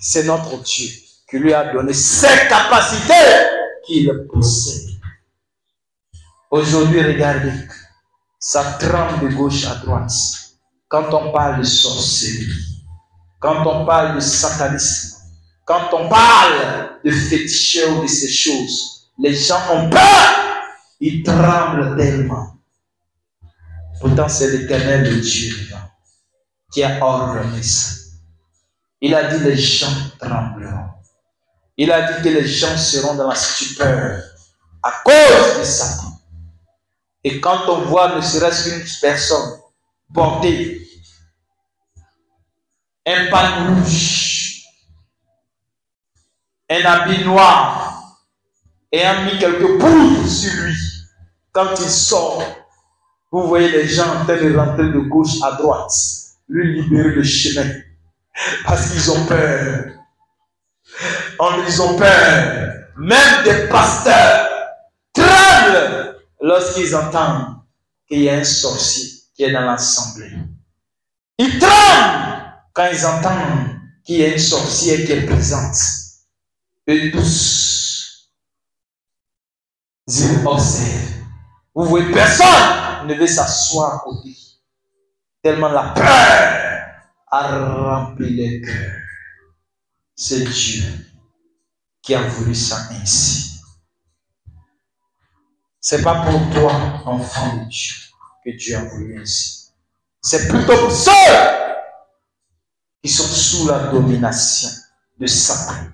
C'est notre Dieu qui lui a donné ces capacités qu'il possède. Aujourd'hui, regardez, ça tremble de gauche à droite. Quand on parle de sorcellerie, quand on parle de satanisme, quand on parle de féticheur ou de ces choses, les gens ont peur, ils tremblent tellement. Pourtant, c'est l'Éternel, le Dieu vivant, qui a ordonné ça. Il a dit les gens trembleront. Il a dit que les gens seront dans la stupeur à cause de Satan. Et quand on voit ne serait-ce qu'une personne porter un pan rouge, un habit noir et a mis quelques poudres sur lui, quand il sort, vous voyez les gens en train de rentrer de gauche à droite, lui libérer le chemin. Parce qu'ils ont peur. Ils ont peur. Même des pasteurs tremblent lorsqu'ils entendent qu'il y a un sorcier qui est dans l'assemblée. Ils tremblent quand ils entendent qu'il y a une sorcière qui est présente. Et tous, ils observent. Vous voyez, personne ne veut s'asseoir à côté. Tellement la peur a rempli les cœurs. C'est Dieu qui a voulu ça ainsi. C'est pas pour toi, enfant de Dieu, que Dieu a voulu ainsi. C'est plutôt pour ceux qui sont sous la domination de Satan.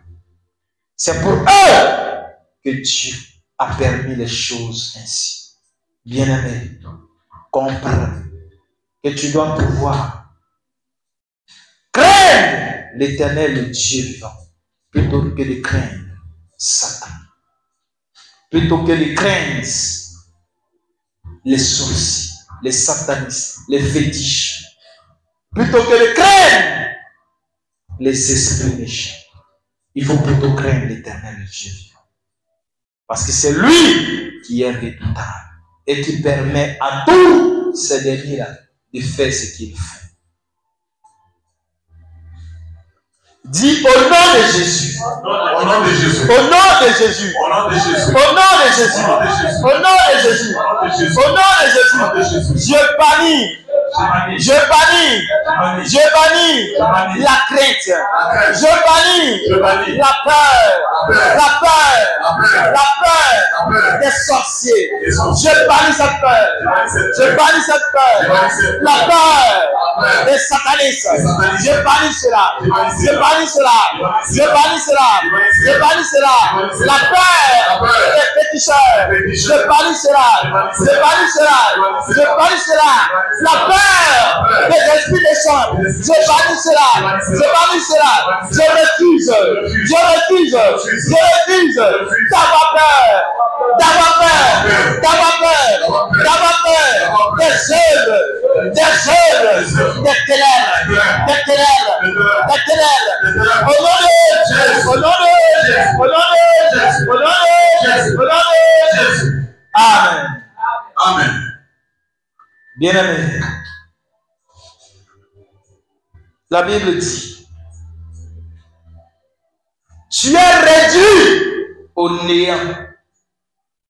C'est pour eux que Dieu a permis les choses ainsi. Bien-aimé, comprends que tu dois pouvoir craindre l'Éternel, le Dieu vivant, plutôt que de craindre Satan. Plutôt que de craindre les sorciers, les satanistes, les fétiches. Plutôt que de craindre les esprits méchants. Il faut plutôt craindre l'Éternel, le Dieu vivant. Parce que c'est lui qui est redoutable et qui permet à tous ces derniers-là de faire ce qu'ils font. Dis au nom de Jésus. Au nom de Jésus. Au nom de Jésus. Au nom de Jésus. Au nom de Jésus. Au nom de Jésus. Au nom de Jésus. Je bannis. Je bannis. Je bannis la crainte. Je bannis la peur. La peur. La peur des sorciers. Je bannis cette peur. Je bannis cette peur. La peur des satanistes. Je bannis cela. Je bannis cela. Je bannis cela. Je bannis cela. La peur des féticheurs. Je bannis cela. Je bannis cela. Je bannis cela. La peur des esprits méchants. Je bannis cela. Je bannis cela. Je refuse. Je refuse. Je refuse d'avoir peur. D'avoir peur. D'avoir peur. D'avoir peur des œuvres. Des œuvres. Des ténèbres. Des ténèbres. Des ténèbres. Au nom de Jésus. Au nom de Jésus. Au nom de Jésus. Au nom de Jésus. Au nom de Jésus. Amen. Amen. Bien-aimé, la Bible dit, tu es réduit au néant,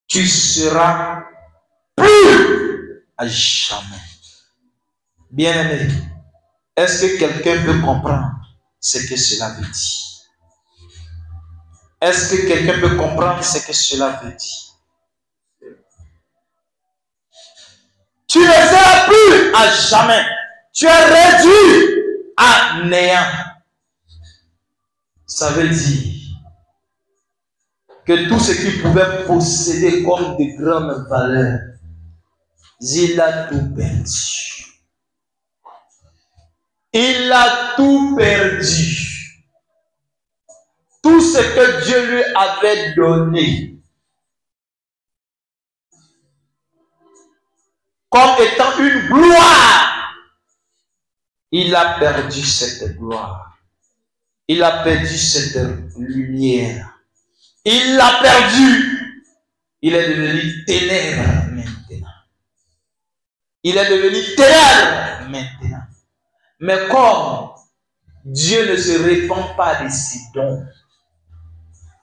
tu seras plus à jamais. Bien-aimé, est-ce que quelqu'un peut comprendre ce que cela veut dire? Est-ce que quelqu'un peut comprendre ce que cela veut dire? Tu ne seras plus à jamais. Tu es réduit à néant. Ça veut dire que tout ce qu'il pouvait posséder comme de grandes valeurs, il a tout perdu. Il a tout perdu. Tout ce que Dieu lui avait donné comme étant une gloire, il a perdu cette gloire. Il a perdu cette lumière. Il l'a perdu. Il est devenu ténèbres maintenant. Il est devenu ténèbres maintenant. Mais comme Dieu ne se répand pas de ses dons.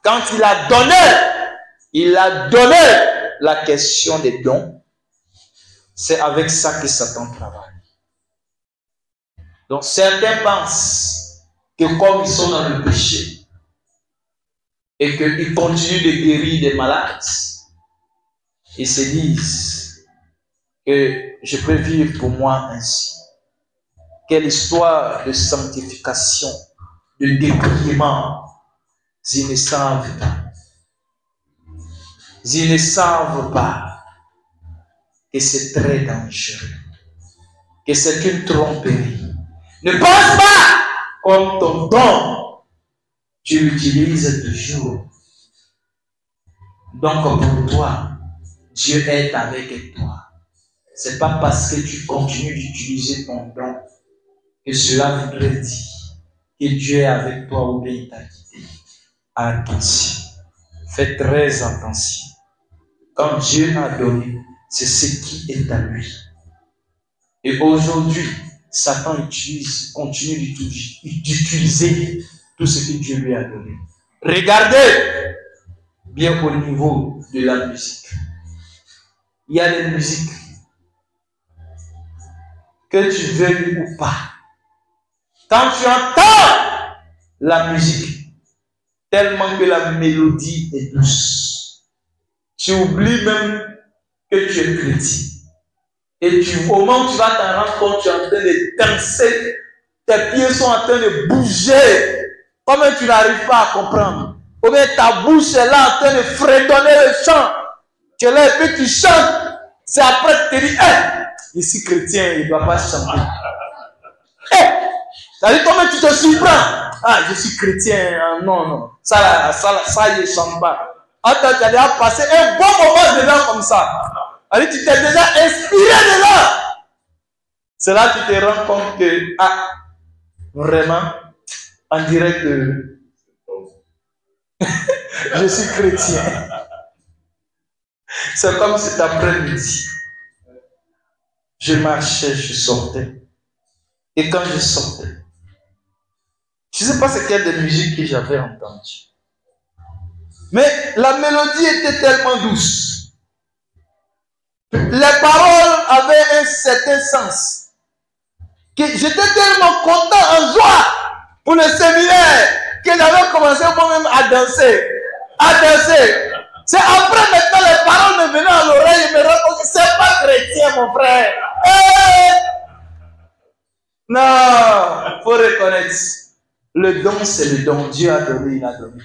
Quand il a donné la question des dons. C'est avec ça que Satan travaille. Donc certains pensent que comme ils sont dans le péché et qu'ils continuent de guérir des malades, ils se disent que je peux vivre pour moi ainsi. Quelle histoire de sanctification, de dépouillement. Ils ne savent pas. Ils ne savent pas que c'est très dangereux, que c'est une tromperie. Ne pense pas comme ton don, tu l'utilises toujours. Donc pour toi, Dieu est avec toi. C'est pas parce que tu continues d'utiliser ton don que cela voudrait dire que Dieu est avec toi ou bien il t'a quitté. Attention, fais très attention. Quand Dieu a donné, c'est ce qui est à lui. Et aujourd'hui, Satan continue d'utiliser tout ce que Dieu lui a donné. Regardez bien au niveau de la musique. Il y a des musiques que tu veuilles ou pas. Quand tu entends la musique, tellement que la mélodie est douce, tu oublies même que tu es chrétien. Et au moment où tu vas t'en rendre compte, tu es en train de danser, tes pieds sont en train de bouger, comme tu n'arrives pas à comprendre. Ou bien ta bouche est là en train de fredonner le chant. Tu es là et puis tu chantes. C'est après que tu te dis, ici chrétien, il ne doit pas chanter. Ça dit comment tu te surprends? Je suis chrétien, non. Ça, il ne chante pas. Attends, tu as déjà passé un bon moment dedans comme ça. Alors, tu t'es déjà inspiré dedans. C'est là que tu te rends compte que, vraiment, on dirait que je suis chrétien. C'est comme cet après-midi. Je marchais, je sortais. Et quand je sortais, je ne sais pas c'est quelle de musique que j'avais entendue. Mais la mélodie était tellement douce. Les paroles avaient un certain sens. Que j'étais tellement content, en joie pour le séminaire, que j'avais commencé moi-même à danser. C'est après maintenant les paroles me venaient à l'oreille et me racontent que c'est pas chrétien, mon frère. Non, il faut reconnaître. Le don, c'est le don. Dieu a donné, il a donné.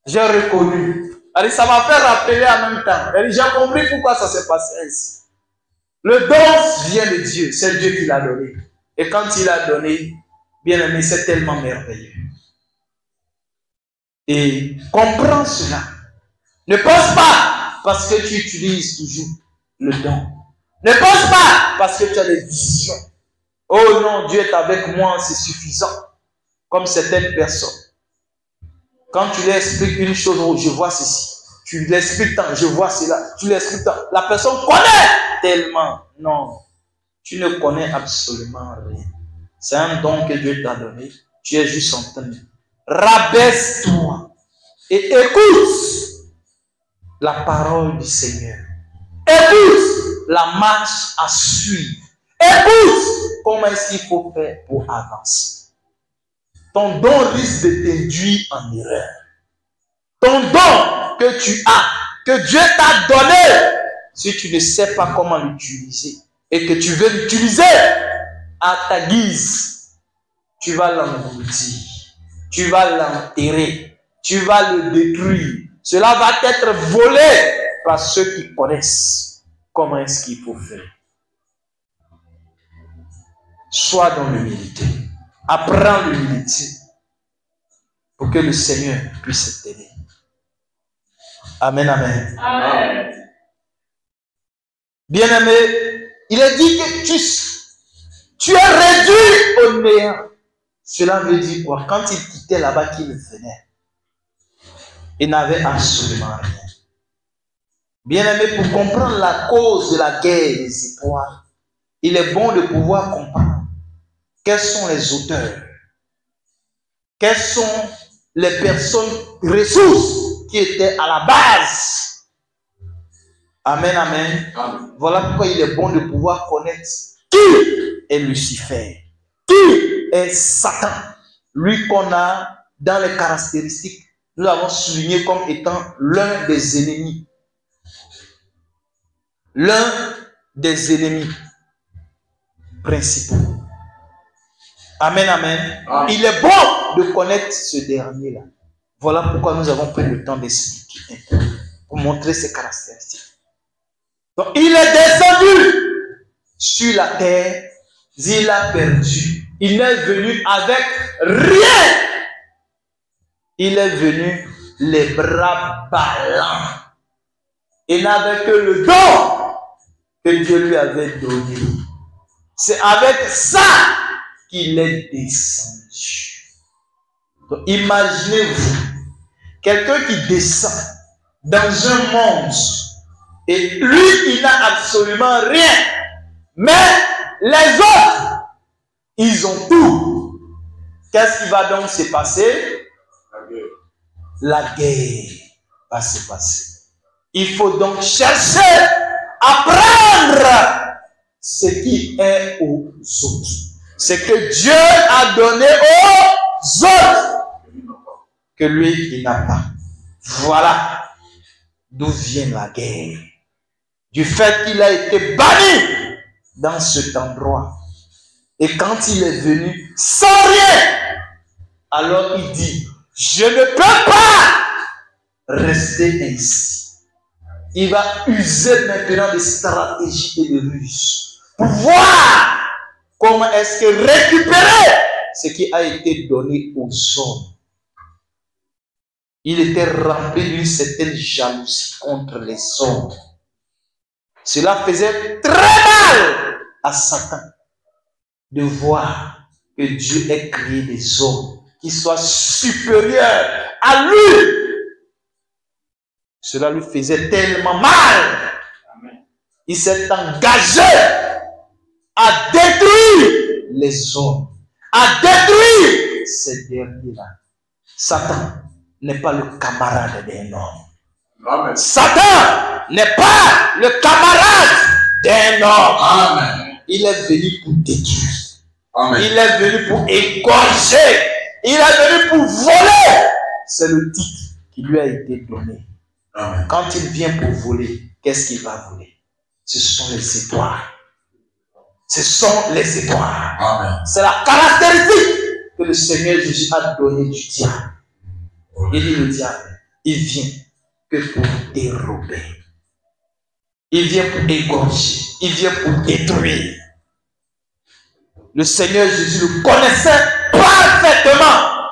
J'ai reconnu. Allez, ça m'a fait rappeler en même temps. J'ai compris pourquoi ça s'est passé ainsi. Le don vient de Dieu. C'est Dieu qui l'a donné. Et quand il a donné, bien aimé, c'est tellement merveilleux. Et comprends cela. Ne pense pas parce que tu utilises toujours le don. Ne pense pas parce que tu as des visions. Oh non, Dieu est avec moi, c'est suffisant. Comme certaines personnes. Quand tu lui expliques une chose, oh, je vois ceci. Tu lui expliques tant, je vois cela. Tu lui expliques tant. La personne connaît tellement. Non, tu ne connais absolument rien. C'est un don que Dieu t'a donné. Tu es juste en train de rabaisse-toi et écoute la parole du Seigneur. Écoute la marche à suivre. Écoute comment est-ce qu'il faut faire pour avancer. Ton don risque de t'induire en erreur. Ton don que tu as, que Dieu t'a donné, si tu ne sais pas comment l'utiliser et que tu veux l'utiliser à ta guise, tu vas l'engloutir, tu vas l'enterrer, tu vas le détruire. Cela va être volé par ceux qui connaissent comment est-ce qu'il faut faire. Sois dans l'humilité. Apprends l'humilité pour que le Seigneur puisse t'aider. Amen, amen. Amen. Bien-aimé, il est dit que tu es réduit au néant. Cela veut dire quoi? Quand il quittait là-bas, qu'il venait, il n'avait absolument rien. Bien-aimé, pour comprendre la cause de la guerre des espoirs, il est bon de pouvoir comprendre Quels sont les auteurs? Quelles sont les personnes ressources qui étaient à la base? Amen, amen. Amen. Voilà pourquoi il est bon de pouvoir connaître qui est Lucifer, qui est Satan, lui qu'on a dans les caractéristiques, nous l'avons souligné comme étant l'un des ennemis. L'un des ennemis principaux. Amen, amen. Amen. Il est bon de connaître ce dernier-là. Voilà pourquoi nous avons pris le temps d'expliquer un peu, pour montrer ses caractéristiques. Donc, il est descendu sur la terre, il a perdu. Il n'est venu avec rien. Il est venu les bras ballants. Il n'avait que le don que Dieu lui avait donné. C'est avec ça qu'il est descendu. Donc, imaginez-vous, quelqu'un qui descend dans un monde et lui, il n'a absolument rien. Mais les autres, ils ont tout. Qu'est-ce qui va donc se passer? La guerre va se passer. Il faut donc chercher à prendre ce qui est aux autres. Ce que Dieu a donné aux autres, que lui, il n'a pas. Voilà d'où vient la guerre. Du fait qu'il a été banni dans cet endroit. Et quand il est venu sans rien, alors il dit, je ne peux pas rester ainsi. Il va user maintenant de stratégies et de ruses pour voir comment est-ce que récupérer ce qui a été donné aux hommes. Il était rempli d'une certaine jalousie contre les hommes. Cela faisait très mal à Satan de voir que Dieu ait créé des hommes qui soient supérieurs à lui. Cela lui faisait tellement mal. Il s'est engagé à détruire les hommes, à détruire ces derniers-là. Satan n'est pas le camarade d'un homme. Amen. Satan n'est pas le camarade d'un homme. Amen. Il est venu pour détruire. Amen. Il est venu pour égorger. Il est venu pour voler. C'est le titre qui lui a été donné. Amen. Quand il vient pour voler, qu'est-ce qu'il va voler? Ce sont les étoiles. Ce sont les étoiles. C'est la caractéristique que le Seigneur Jésus a donnée du diable. Il dit le diable, il vient que pour dérober. Il vient pour égorger. Il vient pour détruire. Le Seigneur Jésus le connaissait parfaitement.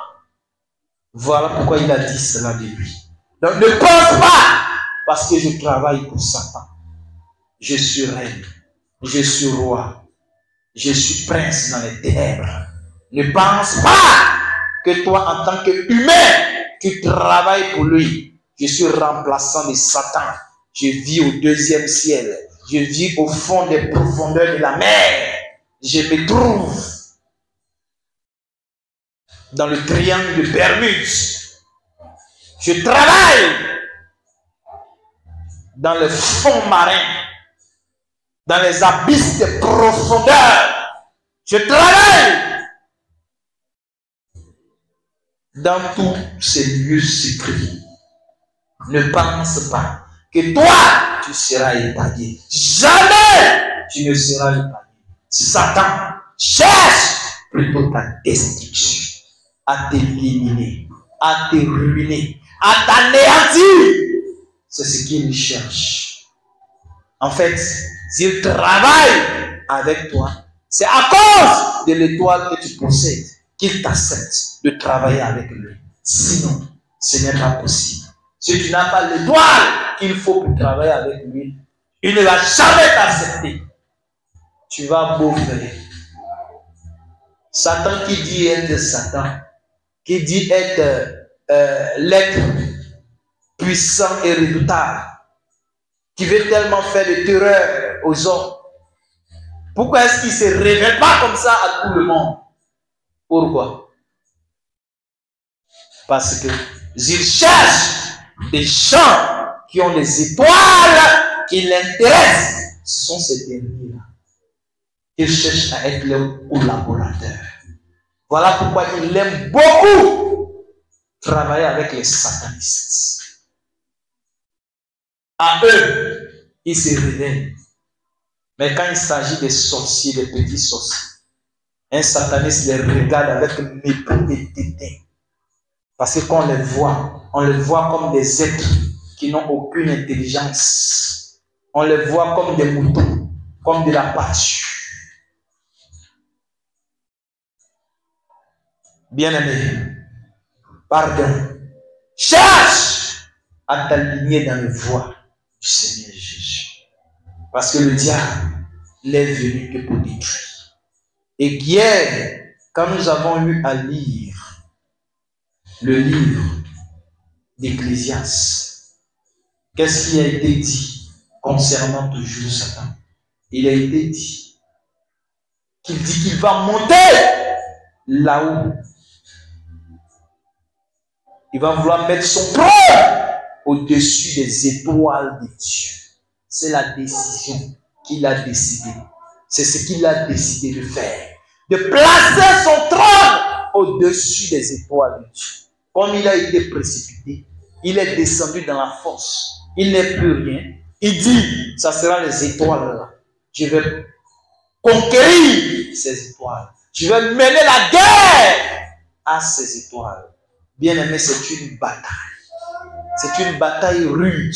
Voilà pourquoi il a dit cela de lui. Donc ne pense pas, parce que je travaille pour Satan. Je suis reine, je suis roi, je suis prince dans les ténèbres. Ne pense pas que toi, en tant qu'humain, tu travailles pour lui. Je suis remplaçant de Satan. Je vis au deuxième ciel. Je vis au fond des profondeurs de la mer. Je me trouve dans le triangle de Bermude. Je travaille dans le fond marin, dans les abysses de profondeur. Je travaille dans tous ces lieux secrets. Ne pense pas que toi, tu seras épargné. Jamais tu ne seras épargné. Satan cherche plutôt ta destruction, à t'éliminer, à te ruiner, à t'anéantir. C'est ce qu'il cherche. En fait, s'il travaille avec toi, c'est à cause de l'étoile que tu possèdes qu'il t'accepte de travailler avec lui. Sinon, ce n'est pas possible. Si tu n'as pas l'étoile qu'il faut pour travailler avec lui, il ne va jamais t'accepter. Tu vas beau faire. Satan qui dit être Satan, qui dit être l'être puissant et redoutable, qui veut tellement faire de terreur aux hommes. Pourquoi est-ce qu'il ne se révèle pas comme ça à tout le monde? Pourquoi? Parce que ils cherchent des gens qui ont des étoiles qui l'intéressent. Ce sont ces derniers-là. Ils cherchent à être leurs collaborateurs. Voilà pourquoi ils aiment beaucoup travailler avec les satanistes. À eux, ils se révèlent. Mais quand il s'agit des sorciers, des petits sorciers, un sataniste les regarde avec mépris et dédain. Parce que quand on les voit comme des êtres qui n'ont aucune intelligence. On les voit comme des moutons, comme de la pâture. Bien-aimé, pardon. Cherche à t'aligner dans les voies du Seigneur Jésus. Parce que le diable n'est venu que pour détruire. Et hier, quand nous avons eu à lire le livre d'Ecclésiaste, qu'est-ce qui a été dit concernant toujours Satan? Il a été dit qu'il va monter là-haut. Il va vouloir mettre son trône au-dessus des étoiles de Dieu. C'est la décision qu'il a décidé. C'est ce qu'il a décidé de faire. De placer son trône au-dessus des étoiles de Dieu. Comme il a été précipité, il est descendu dans la fosse. Il n'est plus rien. Il dit, ça sera les étoiles là. Je vais conquérir ces étoiles. Je vais mener la guerre à ces étoiles. Bien-aimé, c'est une bataille. C'est une bataille rude.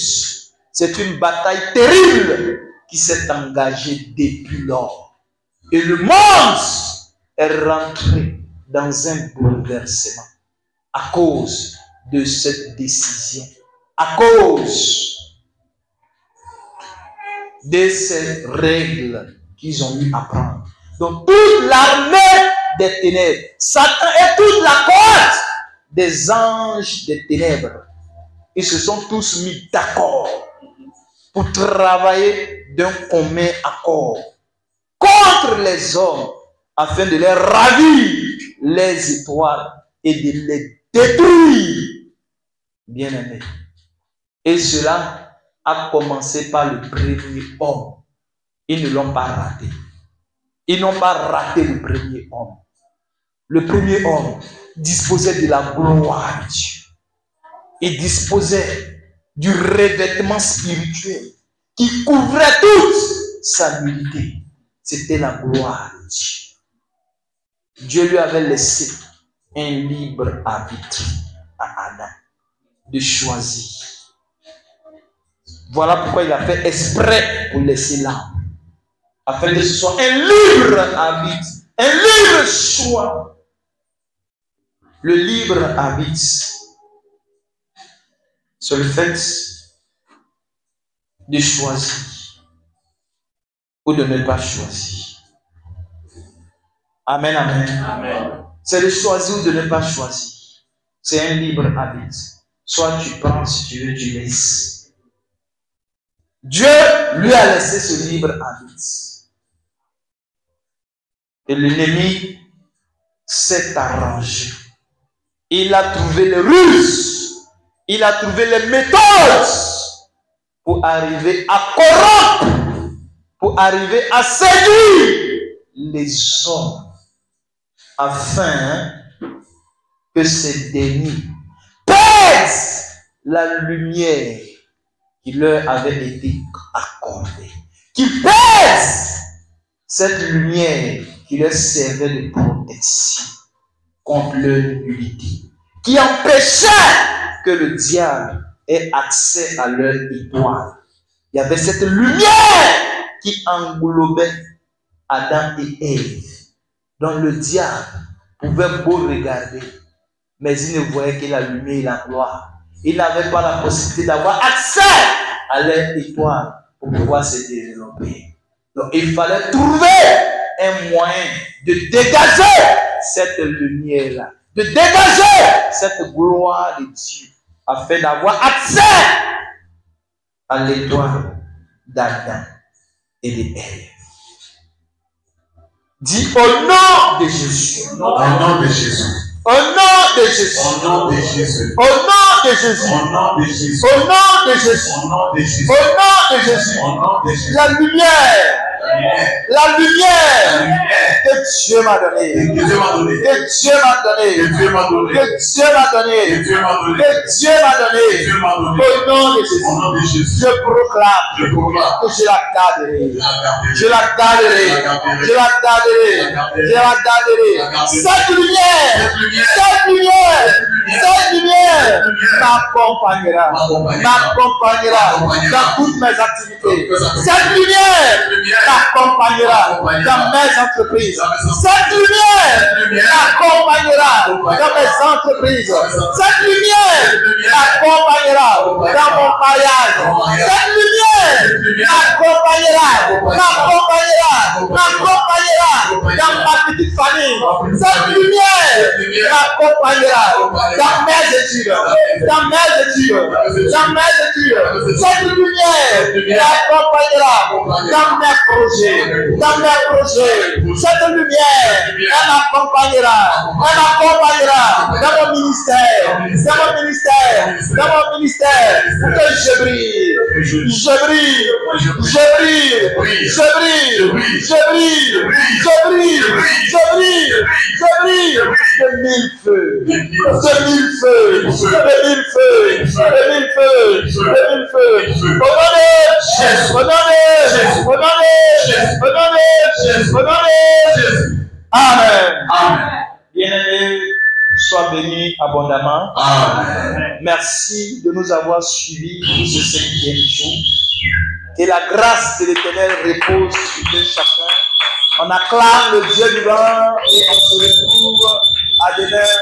C'est une bataille terrible qui s'est engagée depuis lors. Et le monde est rentré dans un bouleversement à cause de cette décision, à cause de ces règles qu'ils ont eu à prendre. Donc toute l'armée des ténèbres, Satan et toute la cohorte des anges des ténèbres, ils se sont tous mis d'accord pour travailler d'un commun accord contre les hommes afin de les ravir les étoiles et de les détruire. Bien-aimés. Et cela a commencé par le premier homme. Ils ne l'ont pas raté. Ils n'ont pas raté le premier homme. Le premier homme disposait de la gloire de Dieu. Il disposait du revêtement spirituel qui couvrait toute sa nudité. C'était la gloire de Dieu. Dieu lui avait laissé un libre arbitre à Adam de choisir. Voilà pourquoi il a fait exprès pour laisser l'âme, afin que ce soit un libre arbitre, un libre choix. Le libre arbitre, c'est le fait de choisir ou de ne pas choisir. Amen, amen. Amen. C'est de choisir ou de ne pas choisir. C'est un libre arbitre. Soit tu prends si tu veux, tu laisses. Dieu lui a laissé ce libre arbitre. Et l'ennemi s'est arrangé. Il a trouvé les ruses. Il a trouvé les méthodes pour arriver à corrompre, pour arriver à séduire les hommes, afin que ces derniers perdent la lumière qui leur avait été accordée, qu'ils perdent cette lumière qui leur servait de protection contre leur nudité, qui empêchait que le diable ait accès à leur étoile. Il y avait cette lumière qui englobait Adam et Ève, dont le diable pouvait beau regarder, mais il ne voyait que la lumière et la gloire. Il n'avait pas la possibilité d'avoir accès à leur étoile pour pouvoir se développer. Donc il fallait trouver un moyen de dégager cette lumière-là, de dégager cette gloire de Dieu, afin d'avoir accès à l'étoile d'Adam et d'Ève. Dis au nom de Jésus. Au nom de Jésus. Au nom de Jésus. Au nom de Jésus. Au nom de Jésus. Au nom de Jésus. Au nom de Jésus. Au nom de Jésus. Au nom de Jésus. Au nom de Jésus. La lumière. La lumière que Dieu m'a donnée. Que Dieu m'a donné. Que Dieu m'a donné. Que Dieu m'a donné. Que Dieu m'a donné. Que Dieu m'a donné. Que Dieu m'a donné. Que Dieu m'a donné. Au nom de Jésus. Au nom de Jésus. Je proclame Je proclame que je la garderai. Je la Je garderai. Je la garderai. Je la garderai. Cette lumière. Cette lumière. Cette lumière m'accompagnera. M'accompagnera dans toutes mes activités. Cette lumière m'accompagnera dans mes entreprises. Cette lumière m'accompagnera dans mes entreprises. Cette lumière m'accompagnera dans mon mariage. Cette lumière m'accompagnera dans ma petite famille. Cette lumière m'accompagnera dans mes études. Dans mes études. Dans mes études. Cette lumière m'accompagnera dans mes projets. Dans mes projets. Cette lumière, elle m'accompagnera. Elle m'accompagnera dans mon ministère. Dans mon ministère. Dans mon ministère. Pour que je brille. Je brille. Je brille. Je brille. Je brille. Je brille. Je brille. Je brille. De mille feux. De mille feux. De mille feux. De mille feux. De mille feux. Amen. Amen. Bien-aimés, sois bénis abondamment. Amen. Merci de nous avoir suivis pour ce 5e jour. Que la grâce de l'Éternel repose sur chacun. On acclame le Dieu vivant et on se retrouve à demain.